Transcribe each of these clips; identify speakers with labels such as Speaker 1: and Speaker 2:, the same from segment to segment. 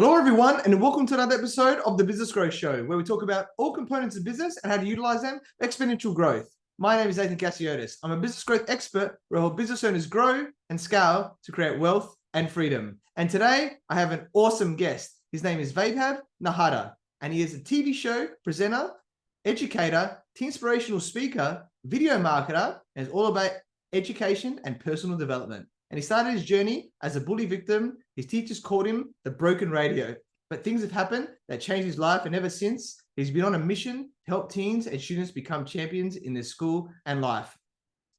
Speaker 1: Hello, everyone, and welcome to another episode of the Business Growth Show, where we talk about all components of business and how to utilize them for exponential growth. My name is Athin Cassiotis. I'm a business growth expert where I help business owners grow and scale to create wealth and freedom. And today, I have an awesome guest. His name is Vaibhav Nahata, and he is a TV show presenter, educator, Teenspirational Speaker, video marketer, and is all about education and personal development. And he started his journey as a bully victim. His teachers called him the broken radio. But things have happened that changed his life, and ever since, he's been on a mission to help teens and students become champions in their school and life.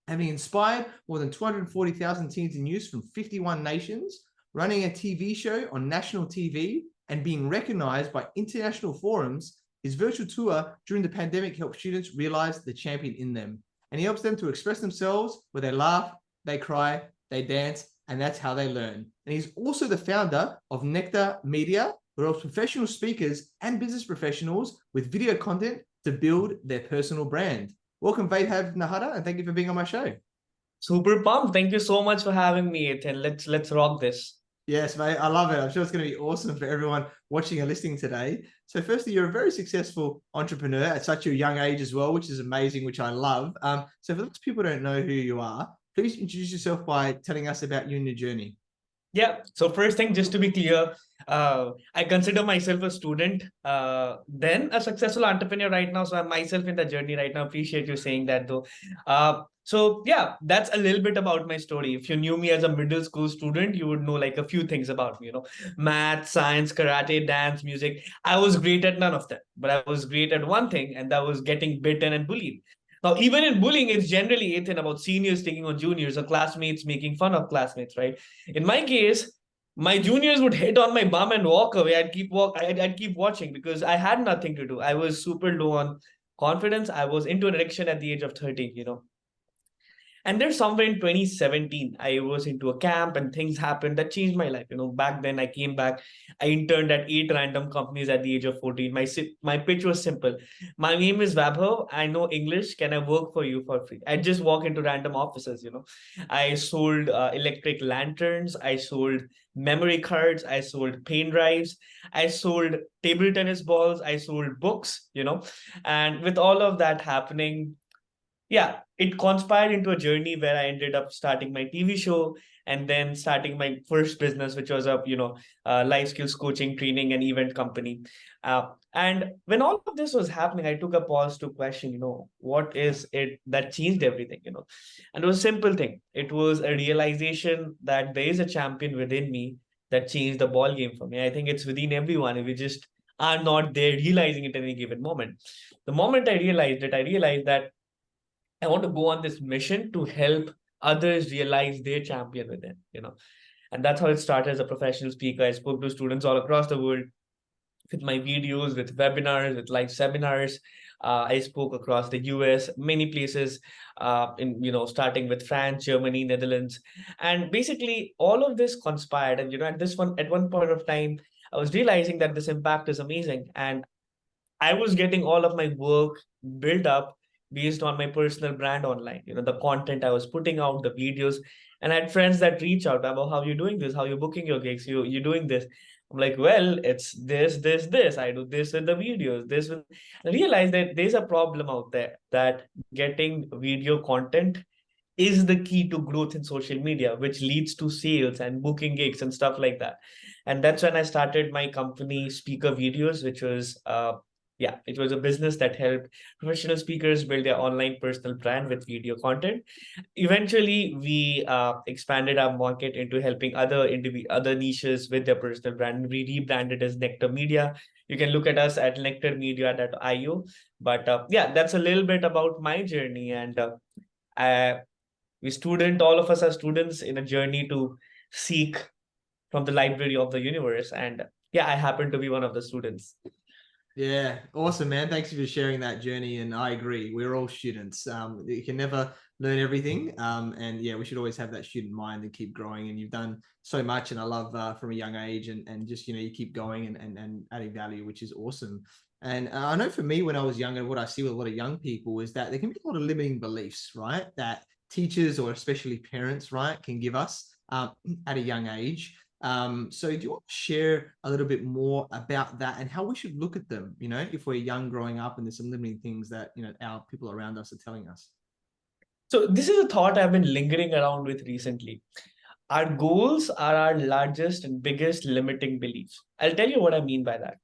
Speaker 1: Having inspired more than 240,000 teens and youth from 51 nations, running a TV show on national TV, and being recognized by international forums, his virtual tour during the pandemic helped students realize the champion in them. And he helps them to express themselves where they laugh, they cry, they dance, and that's how they learn. And he's also the founder of Nectar Media, who helps professional speakers and business professionals with video content to build their personal brand. Welcome, Vaibhav Nahata, and thank you for being on my show.
Speaker 2: Super pumped. Thank you so much for having me, Ethan. Let's rock this.
Speaker 1: Yes, mate, I love it. I'm sure it's going to be awesome for everyone watching and listening today. So firstly, you're a very successful entrepreneur at such a young age as well, which is amazing, which I love. So for those people who don't know who you are, please introduce yourself by telling us about you and your journey.
Speaker 2: Yeah. So first thing, just to be clear, I consider myself a student, then a successful entrepreneur right now. So I'm myself in the journey right now. Appreciate you saying that though. So yeah, that's a little bit about my story. If you knew me as a middle school student, you would know like a few things about me, math, science, karate, dance, music. I was great at none of them, but I was great at one thing, and that was getting bitten and bullied. Now, even in bullying, it's generally, Ethan, about seniors taking on juniors or classmates making fun of classmates, right? In my case, my juniors would hit on my bum and walk away. I'd keep watching because I had nothing to do. I was super low on confidence. I was into an addiction at the age of 13. And there's somewhere in 2017, I was into a camp and things happened that changed my life. Back then I came back, I interned at 8 random companies at the age of 14. My pitch was simple. My name is Vaibhav. I know English. Can I work for you for free? I just walk into random offices. I sold electric lanterns. I sold memory cards. I sold pen drives. I sold table tennis balls. I sold books, and with all of that happening, yeah, it conspired into a journey where I ended up starting my TV show and then starting my first business, which was a life skills coaching, training, and event company. And when all of this was happening, I took a pause to question, what is it that changed everything, And it was a simple thing. It was a realization that there is a champion within me that changed the ball game for me. I think it's within everyone. We just are not there realizing it at any given moment. The moment I realized it, I realized that I want to go on this mission to help others realize their champion within, And that's how it started as a professional speaker. I spoke to students all across the world with my videos, with webinars, with live seminars. I spoke across the US, many places, starting with France, Germany, Netherlands. And basically all of this conspired. And, at one point of time, I was realizing that this impact is amazing. And I was getting all of my work built up based on my personal brand online, the content I was putting out, the videos, and I had friends that reach out about how you're doing this, how you're booking your gigs, you're doing this. I'm like, well, it's this. I do this with the videos, this with. I realized that there's a problem out there that getting video content is the key to growth in social media, which leads to sales and booking gigs and stuff like that. And that's when I started my company, Speaker Videos, which was it was a business that helped professional speakers build their online personal brand with video content. Eventually, we expanded our market into helping other niches with their personal brand. We rebranded as Nectar Media. You can look at us at nectarmedia.io. But that's a little bit about my journey. And all of us are students in a journey to seek from the library of the universe. And I happen to be one of the students.
Speaker 1: Yeah, awesome, man. Thanks for sharing that journey. And I agree, we're all students. You can never learn everything. And we should always have that student mind and keep growing. And you've done so much. And I love from a young age and just, you keep going and adding value, which is awesome. And I know for me, when I was younger, what I see with a lot of young people is that there can be a lot of limiting beliefs, right? That teachers or especially parents, right, can give us at a young age. So do you want to share a little bit more about that and how we should look at them, if we're young growing up and there's some limiting things that, our people around us are telling us?
Speaker 2: So this is a thought I've been lingering around with recently. Our goals are our largest and biggest limiting beliefs. I'll tell you what I mean by that.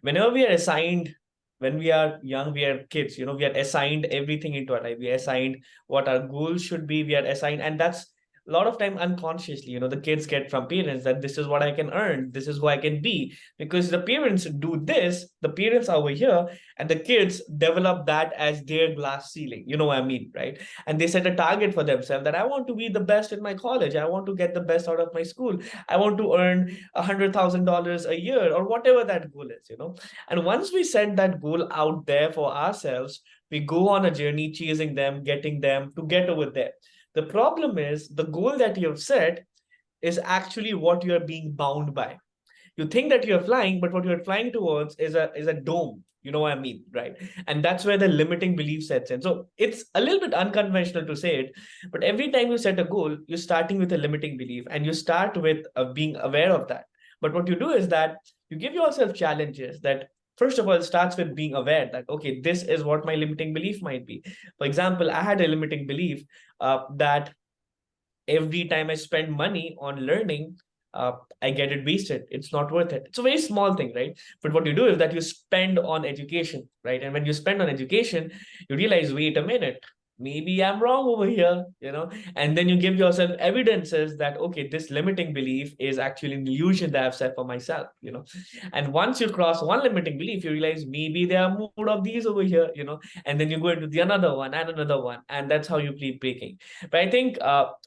Speaker 2: Whenever we are assigned, when we are young, we are kids, we are assigned everything into our life. We are assigned what our goals should be. We are assigned, and that's a lot of time unconsciously, the kids get from parents that this is what I can earn, this is who I can be, because the parents do this, the parents are over here, and the kids develop that as their glass ceiling. You know what I mean, right? And they set a target for themselves that I want to be the best in my college, I want to get the best out of my school, I want to earn $100,000 a year, or whatever that goal is. And once we set that goal out there for ourselves, we go on a journey chasing them, getting them to get over there. The problem is the goal that you have set is actually what you are being bound by. You think that you're flying, but what you're flying towards is a dome. You know what I mean, right? And that's where the limiting belief sets in. So it's a little bit unconventional to say it, but every time you set a goal, you're starting with a limiting belief, and you start with being aware of that. But what you do is that you give yourself challenges that, first of all, it starts with being aware that, okay, this is what my limiting belief might be. For example, I had a limiting belief that every time I spend money on learning, I get it wasted. It's not worth it. It's a very small thing, right? But what you do is that you spend on education, right? And when you spend on education, you realize, wait a minute, maybe I'm wrong over here, and then you give yourself evidences that, okay, this limiting belief is actually an illusion that I've set for myself, and once you cross one limiting belief, you realize maybe there are more of these over here, and then you go into the another one and another one, and that's how you keep breaking. But I think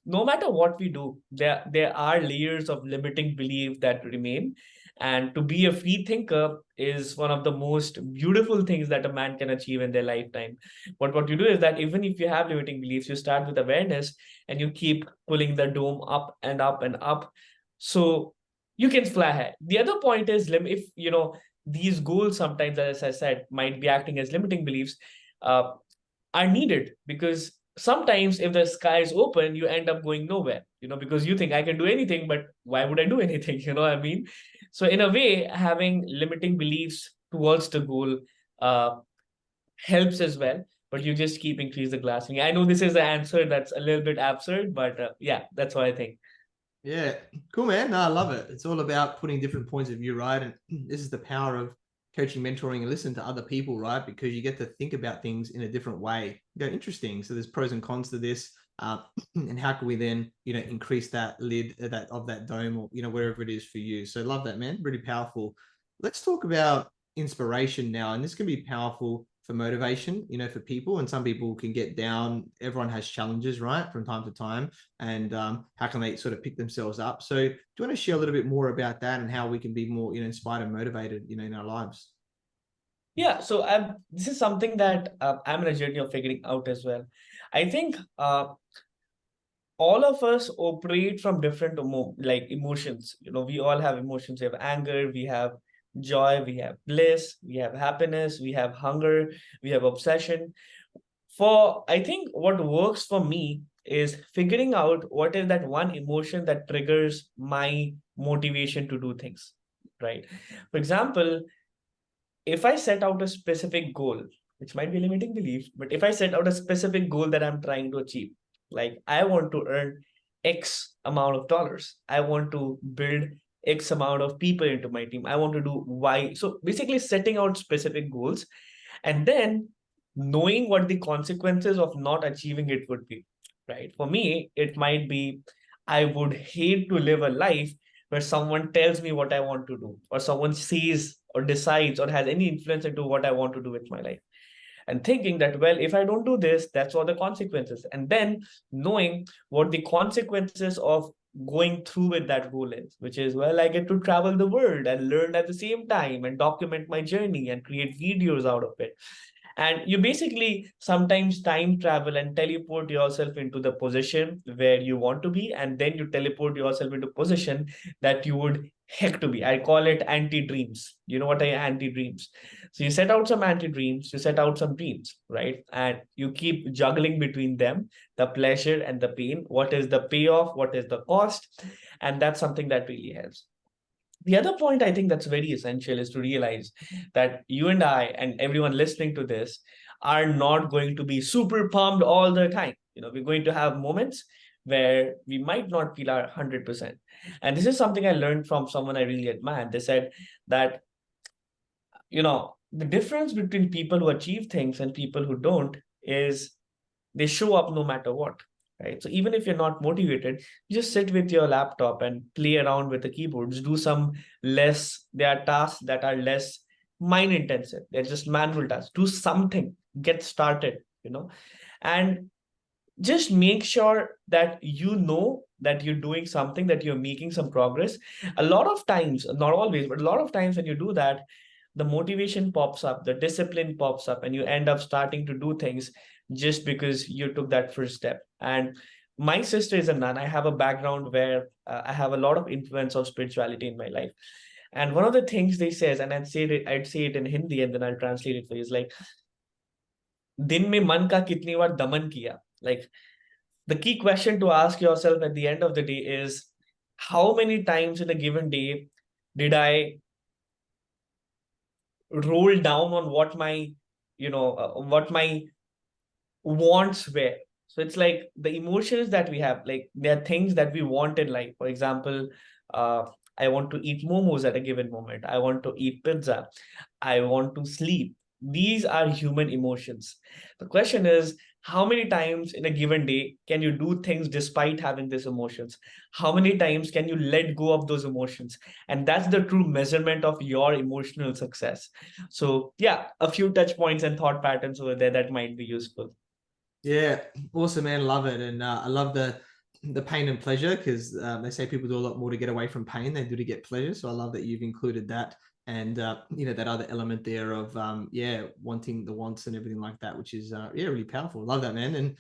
Speaker 2: no matter what we do, there are layers of limiting belief that remain. And to be a free thinker is one of the most beautiful things that a man can achieve in their lifetime. But what you do is that even if you have limiting beliefs, you start with awareness and you keep pulling the dome up and up and up, so you can fly high. The other point is, if these goals sometimes, as I said, might be acting as limiting beliefs, are needed, because sometimes if the sky is open, you end up going nowhere, because you think I can do anything, but why would I do anything? You know what I mean? So in a way, having limiting beliefs towards the goal helps as well, but you just keep increase the glass. I know this is an answer that's a little bit absurd, but yeah, that's what I think.
Speaker 1: Yeah, cool, man. No, I love it. It's all about putting different points of view, right? And this is the power of coaching, mentoring, and listen to other people, right? Because you get to think about things in a different way. You go, interesting. So there's pros and cons to this. And how can we then, increase that lid of that dome, or, wherever it is for you. So love that, man. Really powerful. Let's talk about inspiration now. And this can be powerful for motivation, for people. And some people can get down. Everyone has challenges, right, from time to time. And how can they sort of pick themselves up? So do you want to share a little bit more about that and how we can be more, inspired and motivated, in our lives?
Speaker 2: Yeah, so this is something that I'm in a journey of figuring out as well. I think all of us operate from different emotions. We all have emotions. We have anger, we have joy, we have bliss, we have happiness, we have hunger, we have obsession. I think what works for me is figuring out what is that one emotion that triggers my motivation to do things, right? For example, if I set out a specific goal, which might be a limiting belief, but if I set out a specific goal that I'm trying to achieve, like I want to earn X amount of dollars, I want to build X amount of people into my team, I want to do Y. So basically setting out specific goals and then knowing what the consequences of not achieving it would be, right? For me, it might be, I would hate to live a life where someone tells me what I want to do, or someone sees or decides or has any influence into what I want to do with my life. And thinking that, well, if I don't do this, that's what the consequences. And then knowing what the consequences of going through with that goal is, which is, well, I get to travel the world and learn at the same time and document my journey and create videos out of it. And you basically sometimes time travel and teleport yourself into the position where you want to be, and then you teleport yourself into position that you would heck to be. I call it anti-dreams. You know what are anti-dreams? So you set out some anti-dreams, you set out some dreams, right? And you keep juggling between them, the pleasure and the pain. What is the payoff? What is the cost? And that's something that really helps. The other point I think that's very essential is to realize that you and I and everyone listening to this are not going to be super pumped all the time. We're going to have moments where we might not feel our 100%. And this is something I learned from someone I really admire. They said that, the difference between people who achieve things and people who don't is they show up no matter what, right? So even if you're not motivated, you just sit with your laptop and play around with the keyboards, do some there are tasks that are less mind intensive. They're just manual tasks. Do something, get started, and just make sure that that you're doing something, that you're making some progress. A lot of times, not always, but a lot of times when you do that, the motivation pops up, the discipline pops up, and you end up starting to do things just because you took that first step. And my sister is a nun. I have a background where I have a lot of influence of spirituality in my life. And one of the things they says, and I'd say it in Hindi and then I'll translate it for you, is like, दिन में मन का कितनी बार दमन किया? Like, the key question to ask yourself at the end of the day is, how many times in a given day did I roll down on what my wants were? So it's like the emotions that we have, like there are things that we want in life. For example, I want to eat momos at a given moment. I want to eat pizza. I want to sleep. These are human emotions. The question is, how many times in a given day can you do things despite having these emotions? How many times can you let go of those emotions? And that's the true measurement of your emotional success. So yeah, a few touch points and thought patterns over there that might be useful.
Speaker 1: Yeah, awesome, man. Love it. And I love the pain and pleasure, because they say people do a lot more to get away from pain than do to get pleasure. So I love that you've included that, and that other element there of wanting the wants and everything like that, which is really powerful. Love that, man. And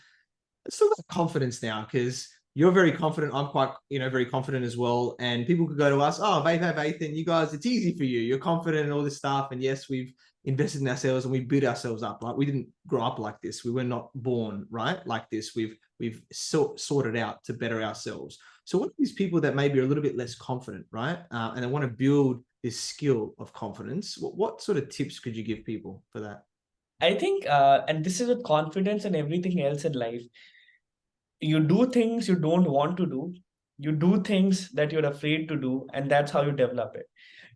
Speaker 1: let's talk about confidence now, because you're very confident. I'm quite, very confident as well. And people could go to us, oh, Vaibhav, Athin, you guys, it's easy for you. You're confident and all this stuff. And yes, we've invested in ourselves and we built ourselves up. Like, we didn't grow up like this. We were not born like this. We've sorted out to better ourselves. So what are these people that maybe are a little bit less confident, right? And they want to build this skill of confidence. What sort of tips could you give people for that?
Speaker 2: I think, and this is with confidence and everything else in life, you do things you don't want to do. You do things that you're afraid to do, and that's how you develop it.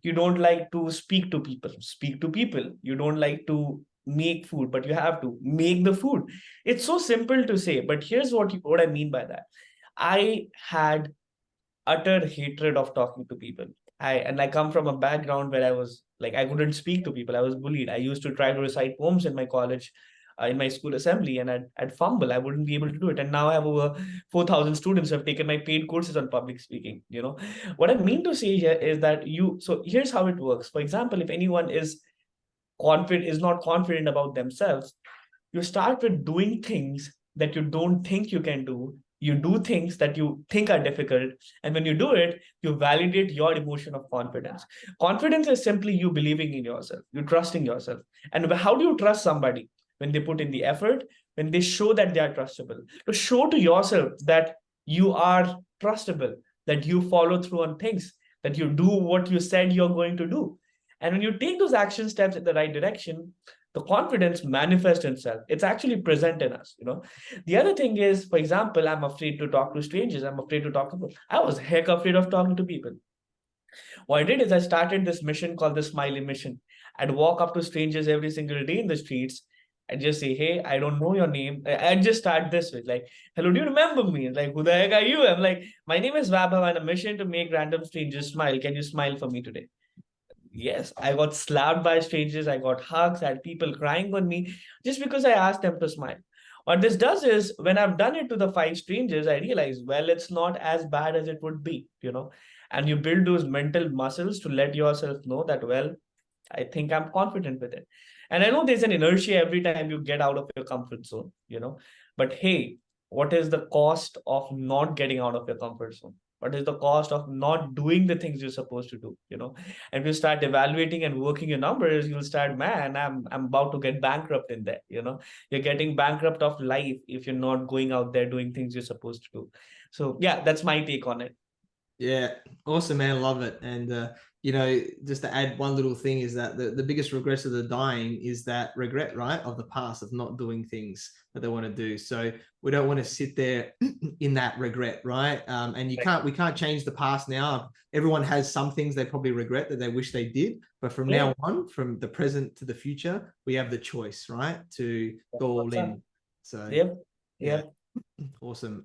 Speaker 2: You don't like to speak to people. Speak to people. You don't like to make food, but you have to make the food. It's so simple to say, but here's what I mean by that. I had utter hatred of talking to people. I come from a background where I was like, I couldn't speak to people. I was bullied. I used to try to recite poems in my college, in my school assembly, and I'd fumble. I wouldn't be able to do it. And now I have over 4,000 students who have taken my paid courses on public speaking. What I mean to say here is that so here's how it works. For example, if anyone is not confident about themselves, you start with doing things that you don't think you can do. You do things that you think are difficult. And when you do it, you validate your emotion of confidence. Confidence is simply you believing in yourself, you trusting yourself. And how do you trust somebody? When they put in the effort, when they show that they are trustable. To show to yourself that you are trustable, that you follow through on things, that you do what you said you're going to do. And when you take those action steps in the right direction, the confidence manifests itself. It's actually present in us. The other thing is, for example, I'm afraid to talk to strangers. I'm afraid to talk to people. I was heck afraid of talking to people. What I did is I started this mission called the Smiley Mission. I'd walk up to strangers every single day in the streets and just say, hey, I don't know your name. I'd just start this with like, hello, do you remember me? Like, who the heck are you? I'm like, my name is Vaibhav. I'm on a mission to make random strangers smile. Can you smile for me today? Yes, I got slapped by strangers. I got hugs. I had people crying on me just because I asked them to smile. What this does is, when I've done it to the 5 strangers, I realize, well, it's not as bad as it would be, and you build those mental muscles to let yourself know that, well, I think I'm confident with it. And I know there's an inertia every time you get out of your comfort zone, but hey, what is the cost of not getting out of your comfort zone? What is the cost of not doing the things you're supposed to do? And if you start evaluating and working your numbers, you'll start, man, I'm about to get bankrupt in there. You're getting bankrupt of life if you're not going out there doing things you're supposed to do. So yeah, that's my take on it.
Speaker 1: Yeah, awesome, man. Love it. And, just to add one little thing is that the biggest regrets of the dying is that regret, right, of the past, of not doing things that they want to do. So we don't want to sit there in that regret, right? And we can't change the past now. Everyone has some things they probably regret that they wish they did. But from now on, from the present to the future, we have the choice, right, to go all in. So yeah. Awesome.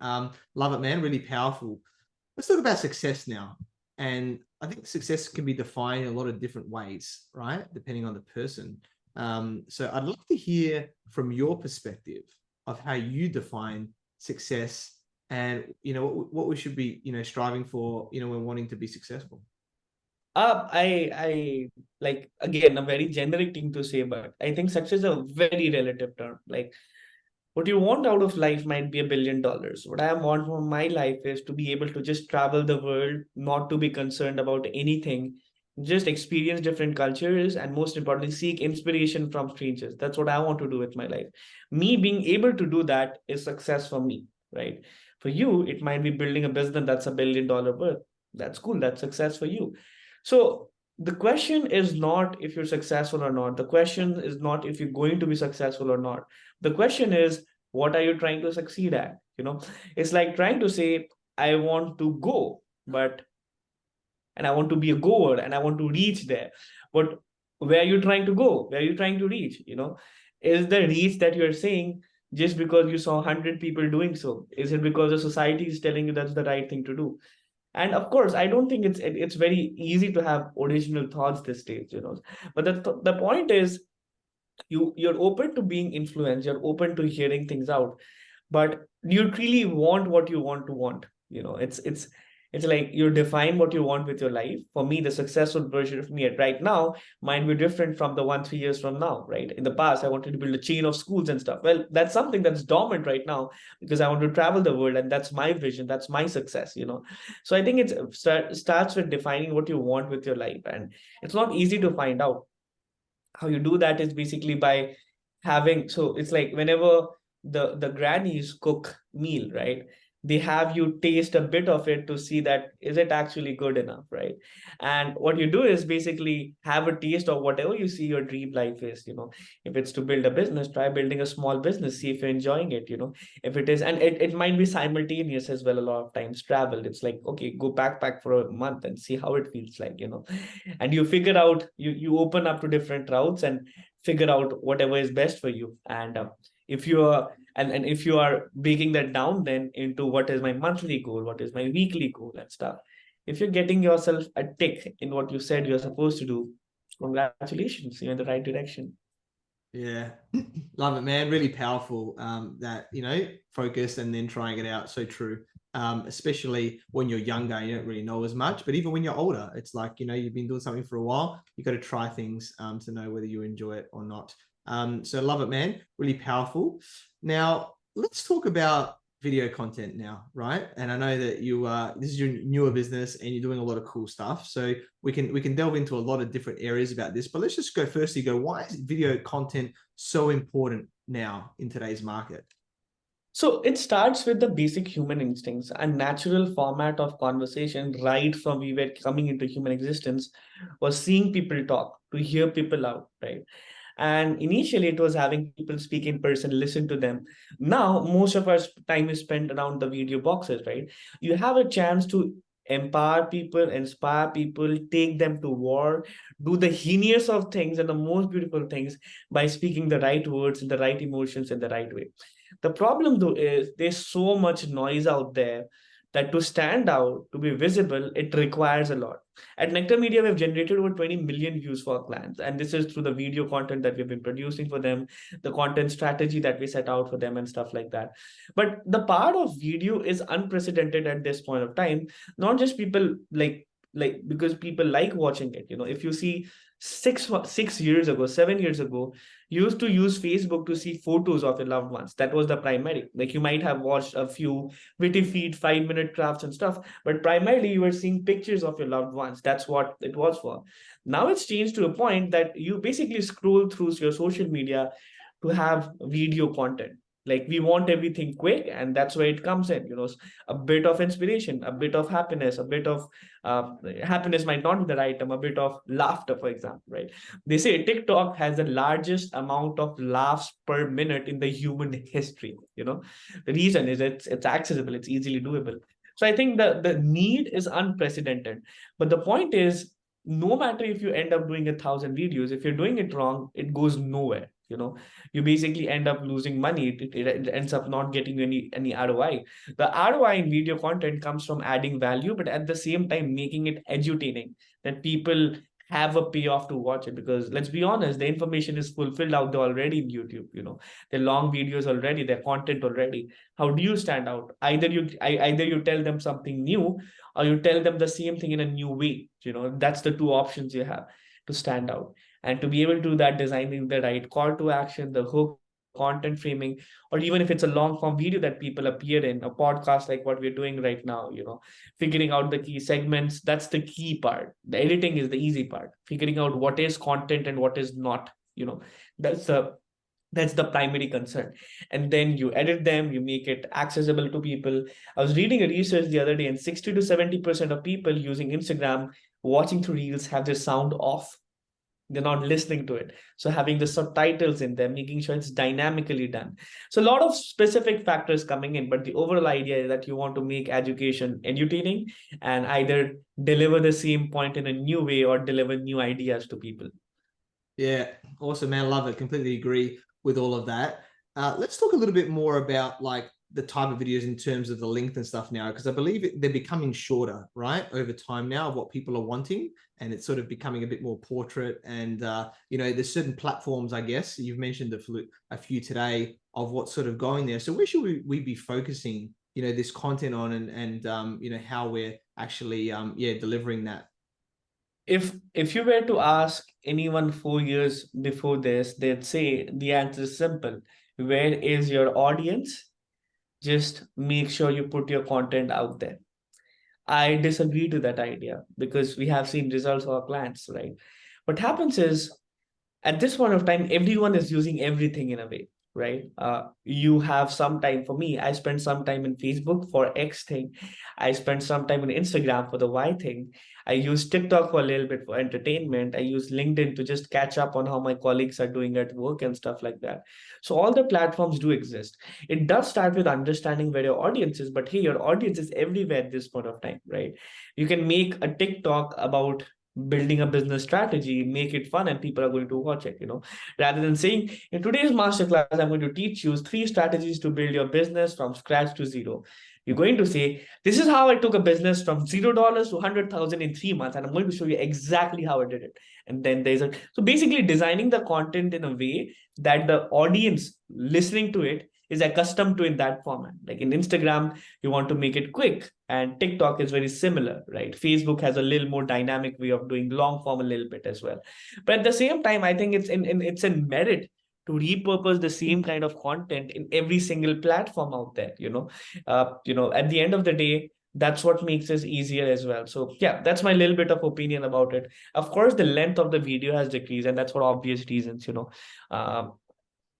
Speaker 1: Love it, man. Really powerful. Let's talk about success now. And I think success can be defined in a lot of different ways, right? Depending on the person. So I'd love to hear from your perspective of how you define success and, what we should be, striving for, when wanting to be successful.
Speaker 2: I like, again, a very generic thing to say, but I think success is a very relative term. Like, what you want out of life might be $1 billion. What I want from my life is to be able to just travel the world, not to be concerned about anything, just experience different cultures, and most importantly, seek inspiration from strangers. That's what I want to do with my life. Me being able to do that is success for me, right? For you, it might be building a business that's $1 billion worth. That's cool. That's success for you. So the question is not if you're successful or not. The question is not if you're going to be successful or not. The question is, what are you trying to succeed at? It's like trying to say, I want to go, and I want to be a goer and I want to reach there. But where are you trying to go? Where are you trying to reach? Is the reach that you're saying just because you saw 100 people doing so? Is it because the society is telling you that's the right thing to do? And of course, I don't think it's very easy to have original thoughts this stage, But the point is, you're open to being influenced, you're open to hearing things out, but do you really want what you want to want? It's like you define what you want with your life. For me, the successful version of me right now might be different from the one 3 years from now, right? In the past, I wanted to build a chain of schools and stuff. Well, that's something that's dormant right now because I want to travel the world, and that's my vision, that's my success. So I think it starts with defining what you want with your life, and it's not easy to find out. How you do that is basically by having, so it's like whenever the grannies cook meal, right, they have you taste a bit of it to see that is it actually good enough, right? And what you do is basically have a taste of whatever you see your dream life is. If it's to build a business, try building a small business, see if you're enjoying it. If it is, and it might be simultaneous as well. A lot of times travel, it's like, okay, go backpack for a month and see how it feels like. And you figure out, you open up to different routes and figure out whatever is best for you. And if you are and if you are breaking that down then into what is my monthly goal, what is my weekly goal and stuff, if you're getting yourself a tick in what you said you're supposed to do, congratulations, you're in the right direction.
Speaker 1: Yeah, love it, man. Really powerful. That focus and then trying it out. So true. Especially when you're younger, you don't really know as much. But even when you're older, it's like you've been doing something for a while. You got to try things to know whether you enjoy it or not. So love it, man. Really powerful. Now let's talk about video content now, right? And I know that you this is your newer business and you're doing a lot of cool stuff. So we can delve into a lot of different areas about this, but let's just go firstly, why is video content so important now in today's market?
Speaker 2: So it starts with the basic human instincts and natural format of conversation right from we were coming into human existence was seeing people talk, to hear people out, right? And initially it was having people speak in person, listen to them. Now, most of our time is spent around the video boxes, right? You have a chance to empower people, inspire people, take them to war, do the heinous of things and the most beautiful things by speaking the right words and the right emotions in the right way. The problem though is there's so much noise out there that to stand out, to be visible, it requires a lot. At Nectar Media, we've generated over 20 million views for our clients. And this is through the video content that we've been producing for them, the content strategy that we set out for them and stuff like that. But the part of video is unprecedented at this point of time. Not just people like like, because people like watching it. If you see 6 years ago, 7 years ago, you used to use Facebook to see photos of your loved ones. That was the primary. Like, you might have watched a few witty feed 5-minute crafts and stuff, but primarily you were seeing pictures of your loved ones. That's what it was for. Now it's changed to a point that you basically scroll through your social media to have video content. Like, we want everything quick, and that's where it comes in. A bit of inspiration, a bit of happiness, a bit of happiness might not be the right term, a bit of laughter, for example, right? They say TikTok has the largest amount of laughs per minute in the human history. The reason is it's accessible, it's easily doable. So I think the need is unprecedented. But the point is, no matter if you end up doing 1,000 videos, if you're doing it wrong, it goes nowhere. You basically end up losing money. It ends up not getting you any ROI. The ROI in video content comes from adding value, but at the same time making it edutaining, that people have a payoff to watch it. Because let's be honest, the information is fulfilled out there already in YouTube. The long videos already, their content already. How do you stand out? Either you tell them something new, or you tell them the same thing in a new way. That's the two options you have to stand out. And to be able to do that, designing the right call to action, the hook, content framing, or even if it's a long form video that people appear in, a podcast like what we're doing right now, figuring out the key segments, that's the key part. The editing is the easy part. Figuring out what is content and what is not, that's the primary concern. And then you edit them, you make it accessible to people. I was reading a research the other day, and 60 to 70% of people using Instagram, watching through reels, have their sound off. They're not listening to it. So having the subtitles in there, making sure it's dynamically done. So a lot of specific factors coming in, but the overall idea is that you want to make education edutaining and either deliver the same point in a new way or deliver new ideas to people.
Speaker 1: Yeah, awesome, man. Love it. Completely agree with all of that. Let's talk a little bit more about like the type of videos in terms of the length and stuff now, because I believe they're becoming shorter, right, over time now, of what people are wanting, and it's sort of becoming a bit more portrait. And there's certain platforms, I guess you've mentioned a few today, of what's sort of going there. So where should we be focusing this content on, and how we're actually delivering that?
Speaker 2: If you were to ask anyone 4 years before this, they'd say the answer is simple. Where is your audience? Just make sure you put your content out there. I disagree to that idea, because we have seen results of our clients, right? What happens is, at this point of time, everyone is using everything in a way, right? You have some time. For me, I spend some time in Facebook for X thing. I spend some time on Instagram for the Y thing. I use TikTok for a little bit for entertainment. I use LinkedIn to just catch up on how my colleagues are doing at work and stuff like that. So all the platforms do exist. It does start with understanding where your audience is, but hey, your audience is everywhere at this point of time, right? You can make a TikTok about building a business strategy, make it fun, and people are going to watch it, rather than saying, in today's masterclass, I'm going to teach you 3 strategies to build your business from scratch to zero. You're going to say, this is how I took a business from $0 to 100,000 in 3 months, and I'm going to show you exactly how I did it. And then so basically designing the content in a way that the audience listening to it is accustomed to in that format. Like in Instagram, you want to make it quick, and TikTok is very similar, right? Facebook has a little more dynamic way of doing long form a little bit as well. But at the same time, I think it's in merit to repurpose the same kind of content in every single platform out there. At the end of the day, that's what makes this easier as well. So yeah, that's my little bit of opinion about it. Of course, the length of the video has decreased, and that's for obvious reasons.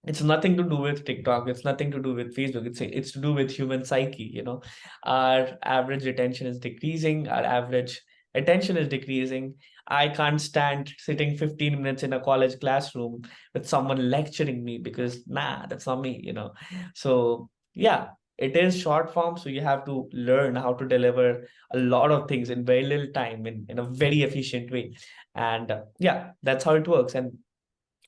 Speaker 2: It's nothing to do with TikTok. It's nothing to do with Facebook. It's to do with human psyche. Our average attention is decreasing. Our average attention is decreasing. I can't stand sitting 15 minutes in a college classroom with someone lecturing me, because that's not me. So yeah, it is short form. So you have to learn how to deliver a lot of things in very little time, in a very efficient way. And yeah, that's how it works. And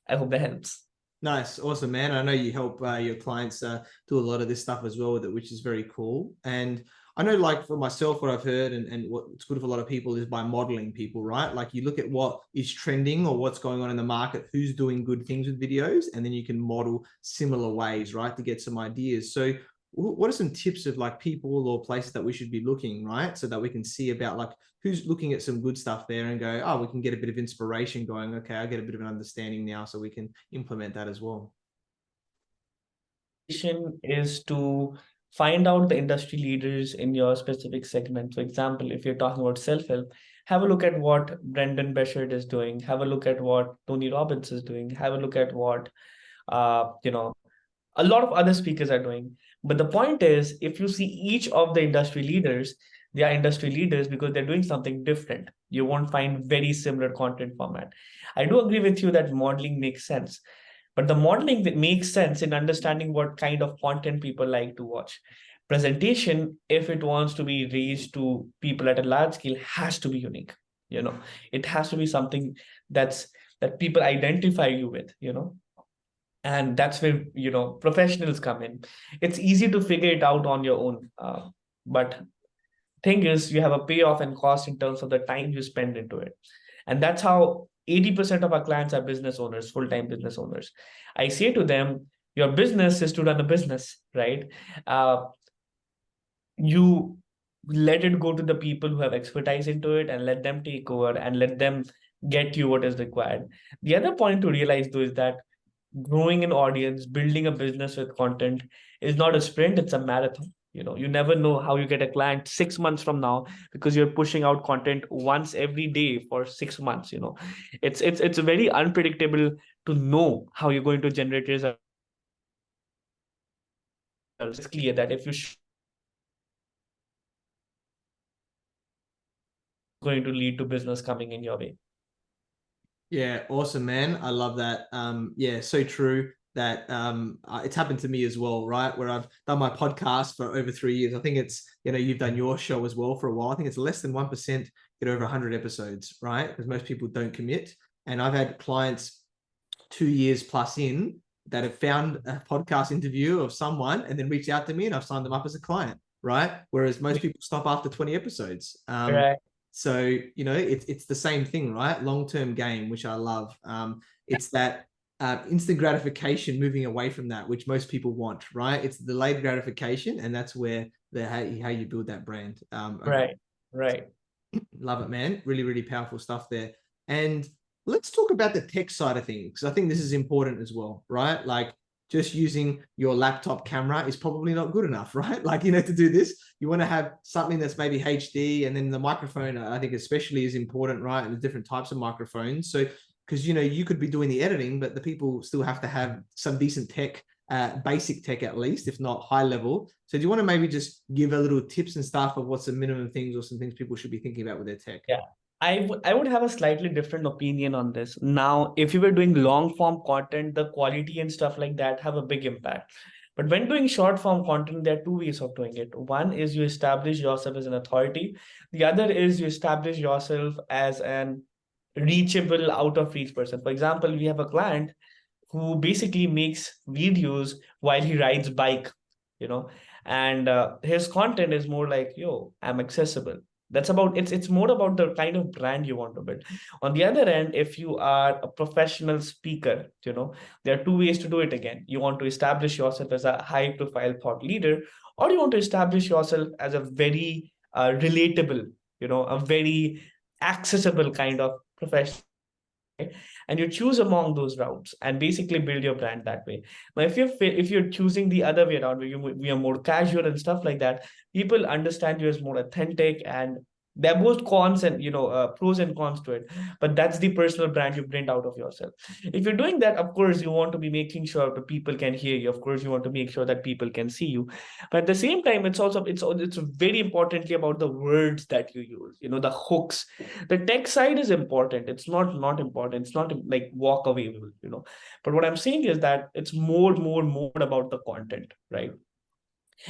Speaker 2: I hope that helps.
Speaker 1: Nice. Awesome, man. I know you help your clients do a lot of this stuff as well with it, which is very cool. And I know, like for myself, what I've heard and what's good for a lot of people is by modeling people, right? Like you look at what is trending or what's going on in the market, who's doing good things with videos, and then you can model similar ways, right, to get some ideas. So what are some tips of like people or places that we should be looking, right? So that we can see about like who's looking at some good stuff there and go, oh, we can get a bit of inspiration going. Okay, I get a bit of an understanding now, so we can implement that as well.
Speaker 2: Is to find out the industry leaders in your specific segment. For example, if you're talking about self-help, have a look at what Brendan Beshard is doing, have a look at what Tony Robbins is doing, have a look at what a lot of other speakers are doing. But the point is, if you see each of the industry leaders, they are industry leaders because they're doing something different. You won't find very similar content format. I do agree with you that modeling makes sense, but the modeling that makes sense in understanding what kind of content people like to watch. Presentation, if it wants to be raised to people at a large scale, has to be unique. It has to be something that people identify you with. And that's where professionals come in. It's easy to figure it out on your own, but thing is, you have a payoff and cost in terms of the time you spend into it. And that's how 80% of our clients are business owners, full-time business owners. I say to them, your business is to run a business, right? You let it go to the people who have expertise into it and let them take over and let them get you what is required. The other point to realize though is that growing an audience, building a business with content is not a sprint, it's a marathon. You never know how you get a client 6 months from now because you're pushing out content once every day for 6 months. It's very unpredictable to know how you're going to generate results. It's clear that if you going to lead to business coming in your way.
Speaker 1: Yeah, awesome, man. I love that. Yeah, so true that it's happened to me as well, right? Where I've done my podcast for over 3 years. I think it's, you've done your show as well for a while. I think it's less than 1% get over 100 episodes, right? Because most people don't commit. And I've had clients 2 years plus in that have found a podcast interview of someone and then reach out to me and I've signed them up as a client, right? Whereas most people stop after 20 episodes.
Speaker 2: Right.
Speaker 1: So, it's the same thing, right? Long-term game, which I love. It's that instant gratification, moving away from that, which most people want, right? It's delayed gratification, and that's where how you build that brand.
Speaker 2: Right.
Speaker 1: Love it, man. Really, really powerful stuff there. And let's talk about the tech side of things, because I think this is important as well, right? Like, just using your laptop camera is probably not good enough, right? Like, to do this, you want to have something that's maybe HD, and then the microphone, I think especially is important, right? And the different types of microphones. So, because, you could be doing the editing, but the people still have to have some decent tech, basic tech at least, if not high level. So do you want to maybe just give a little tips and stuff of what's the minimum things or some things people should be thinking about with their tech?
Speaker 2: Yeah. I would have a slightly different opinion on this. Now, if you were doing long form content, the quality and stuff like that have a big impact. But when doing short form content, there are two ways of doing it. One is you establish yourself as an authority. The other is you establish yourself as an reachable, out of reach person. For example, we have a client who basically makes videos while he rides bike, and his content is more like, yo, I'm accessible. That's about it's more about the kind of brand you want to build. On the other end, if you are a professional speaker, there are two ways to do it. Again, you want to establish yourself as a high profile thought leader, or you want to establish yourself as a very relatable, a very accessible kind of professional. And you choose among those routes and basically build your brand that way. Now, if you're choosing the other way around, where we are more casual and stuff like that, people understand you as more authentic, and they're both cons and pros and cons to it. But that's the personal brand you bring out of yourself. If you're doing that, of course, you want to be making sure that people can hear you. Of course, you want to make sure that people can see you. But at the same time, it's very importantly about the words that you use. The hooks. The tech side is important. It's not important. It's not like walk away. But what I'm saying is that it's more about the content, right?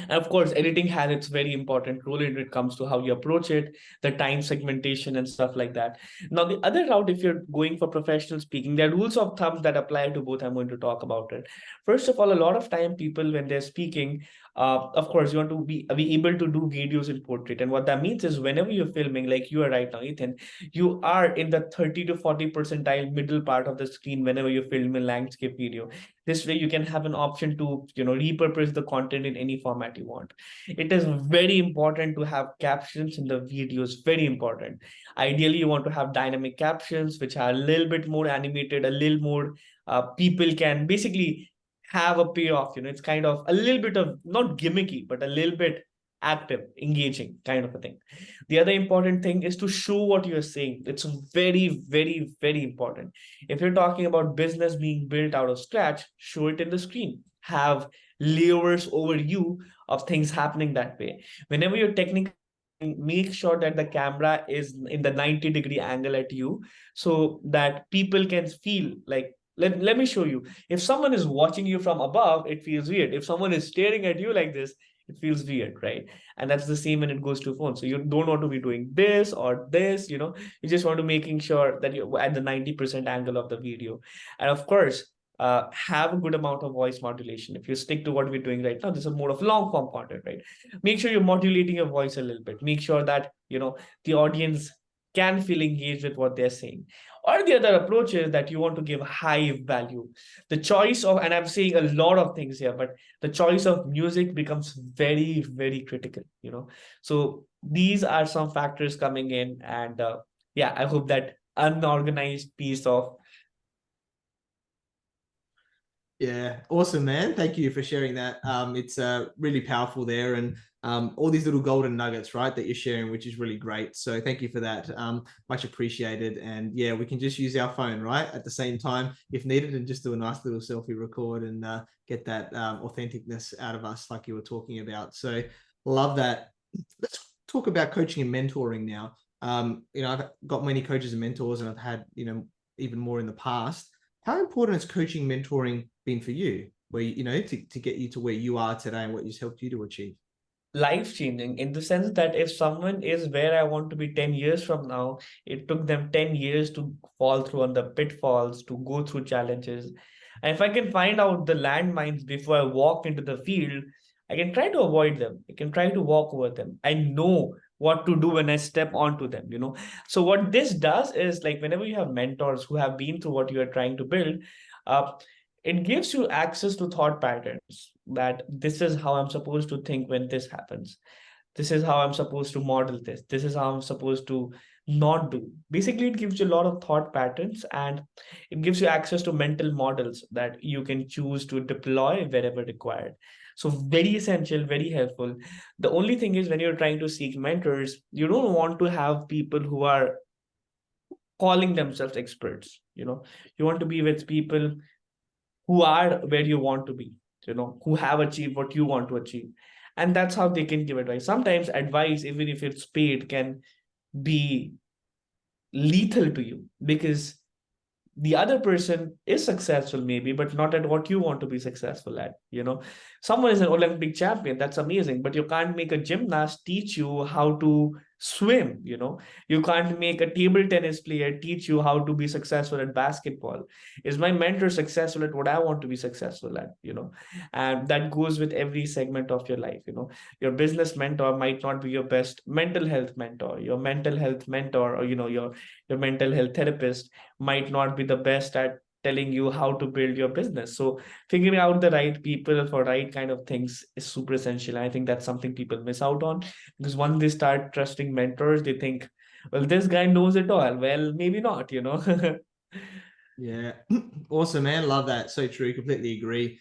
Speaker 2: And of course, editing has its very important role when it comes to how you approach it, the time segmentation and stuff like that. Now, the other route, if you're going for professional speaking, there are rules of thumb that apply to both. I'm going to talk about it. First of all, a lot of time people, when they're speaking, Of course, you want to be able to do videos in portrait. And what that means is whenever you're filming, like you are right now, Ethan, you are in the 30 to 40 percentile middle part of the screen whenever you film a landscape video. This way you can have an option to, repurpose the content in any format you want. It is very important to have captions in the videos, very important. Ideally, you want to have dynamic captions, which are a little bit more animated, a little more people can basically have a payoff. It's kind of a little bit of not gimmicky, but a little bit active, engaging kind of a thing. The other important thing is to show what you're saying. It's very, very, very important. If you're talking about business being built out of scratch, show it in the screen. Have layers over you of things happening that way. Whenever you're technically, make sure that the camera is in the 90-degree angle at you so that people can feel like, let me show you. If someone is watching you from above, it feels weird. If someone is staring at you like this, it feels weird, right? And that's the same when it goes to phone. So you don't want to be doing this or this, you just want to making sure that you're at the 90% angle of the video. And of course, have a good amount of voice modulation. If you stick to what we're doing right now, this is more of long form content, right? Make sure you're modulating your voice a little bit. Make sure that, the audience can feel engaged with what they're saying. Or the other approach is that you want to give high value. The choice of, and I'm saying a lot of things here, but the choice of music becomes very, very critical, So these are some factors coming in. And yeah, I hope that unorganized piece of.
Speaker 1: Yeah, awesome, man. Thank you for sharing that. It's really powerful there, and all these little golden nuggets, right, that you're sharing, which is really great. So thank you for that. Much appreciated. And yeah, we can just use our phone, right, at the same time if needed, and just do a nice little selfie record and get that authenticness out of us, like you were talking about. So love that. Let's talk about coaching and mentoring now. I've got many coaches and mentors, and I've had, even more in the past. How important has coaching, mentoring been for you, where, to get you to where you are today and what it's helped you to achieve?
Speaker 2: Life-changing in the sense that if someone is where I want to be 10 years from now, it took them 10 years to fall through on the pitfalls, to go through challenges. And if I can find out the landmines before I walk into the field, I can try to avoid them. I can try to walk over them. I know what to do when I step onto them, So what this does is, like, whenever you have mentors who have been through what you are trying to build, uh, it gives you access to thought patterns, that this is how I'm supposed to think when this happens. This is how I'm supposed to model this. This is how I'm supposed to not do. Basically, it gives you a lot of thought patterns, and it gives you access to mental models that you can choose to deploy wherever required. So very essential, very helpful. The only thing is, when you're trying to seek mentors, you don't want to have people who are calling themselves experts. You want to be with people who are where you want to be, who have achieved what you want to achieve. And that's how they can give advice. Sometimes advice, even if it's paid, can be lethal to you, because the other person is successful maybe, but not at what you want to be successful at. Someone is an Olympic champion, that's amazing, but you can't make a gymnast teach you how to swim. You can't make a table tennis player teach you how to be successful at basketball. Is my mentor successful at what I want to be successful at? And that goes with every segment of your life. Your business mentor might not be your best mental health mentor. Your mental health mentor, or your mental health therapist might not be the best at telling you how to build your business. So figuring out the right people for right kind of things is super essential. And I think that's something people miss out on, because once they start trusting mentors, they think, well, this guy knows it all. Well, maybe not.
Speaker 1: Yeah, awesome, man. Love that. So true. Completely agree.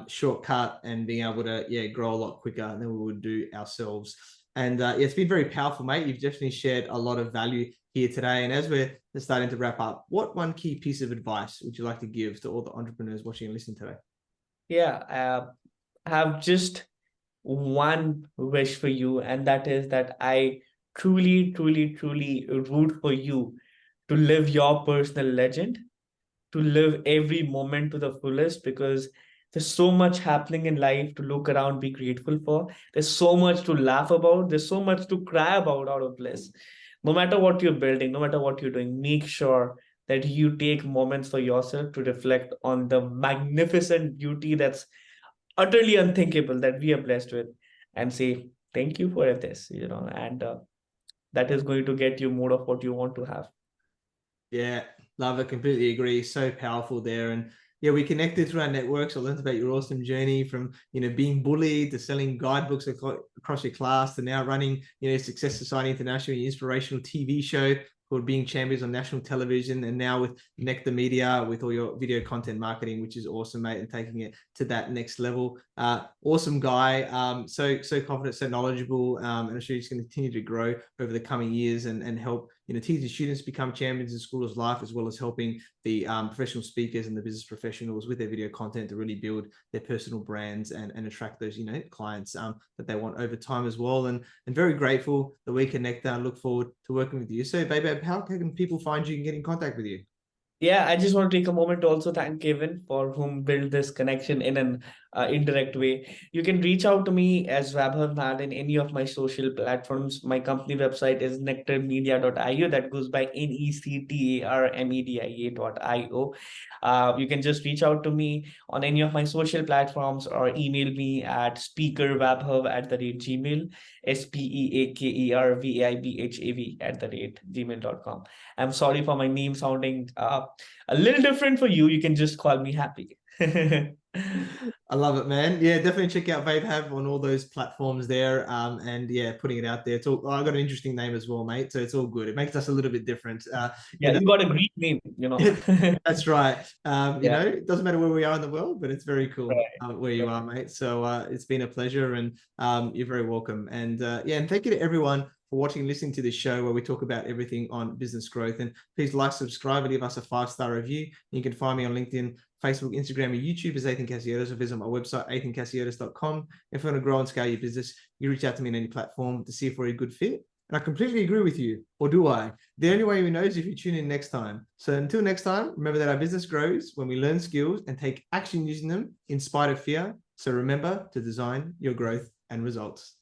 Speaker 1: Shortcut and being able to, grow a lot quicker than we would do ourselves. And it's been very powerful, mate. You've definitely shared a lot of value here today. And as we're starting to wrap up, what one key piece of advice would you like to give to all the entrepreneurs watching and listening today?
Speaker 2: Yeah, I have just one wish for you, and that is that I truly, truly, truly root for you to live your personal legend, to live every moment to the fullest, because there's so much happening in life to look around, be grateful for. There's so much to laugh about. There's so much to cry about out of bliss. No matter what you're building, no matter what you're doing, make sure that you take moments for yourself to reflect on the magnificent beauty that's utterly unthinkable that we are blessed with, and say thank you for this, and that is going to get you more of what you want to have.
Speaker 1: Yeah, love it. Completely agree. So powerful there. And yeah, we connected through our networks. I learned about your awesome journey from, being bullied to selling guidebooks across your class to now running, Success Society International, inspirational TV show called Being Champions on national television, and now with Nectar Media, with all your video content marketing, which is awesome, mate, and taking it to that next level. Awesome guy, so confident, so knowledgeable, and I'm sure he's going to continue to grow over the coming years and help teach the students become champions in school of life, as well as helping the professional speakers and the business professionals with their video content to really build their personal brands and attract those clients that they want over time as well. And very grateful that we connect and look forward to working with you. So, Vaibhav, how can people find you and get in contact with you?
Speaker 2: Yeah, I just want to take a moment to also thank Kevin for whom built this connection in an indirect way. You can reach out to me as Vaibhav Nahata in any of my social platforms. My company website is nectarmedia.io. That goes by nectarmedia.io. You can just reach out to me on any of my social platforms or email me at speakervaibhav@gmail, speakervaibhav@gmail.com. I'm sorry for my name sounding a little different for you. You can just call me Happy.
Speaker 1: I love it, man. Yeah, definitely check out Vaibhav on all those platforms there. And yeah, putting it out there. It's all, I got an interesting name as well, mate. So it's all good. It makes us a little bit different.
Speaker 2: Yeah, you got a great name,
Speaker 1: That's right.
Speaker 2: Yeah.
Speaker 1: It doesn't matter where we are in the world, but it's very cool
Speaker 2: Right.
Speaker 1: where you are, mate. So it's been a pleasure, and you're very welcome. And yeah, and thank you to everyone for watching and listening to this show where we talk about everything on business growth. And please like, subscribe, and leave us a 5-star review. You can find me on LinkedIn, Facebook, Instagram, and YouTube as Athin Cassiotis, or visit my website, athincassiotis.com. If you want to grow and scale your business, you reach out to me on any platform to see if we're a good fit. And I completely agree with you, or do I? The only way we know is if you tune in next time. So until next time, remember that our business grows when we learn skills and take action using them in spite of fear. So remember to design your growth and results.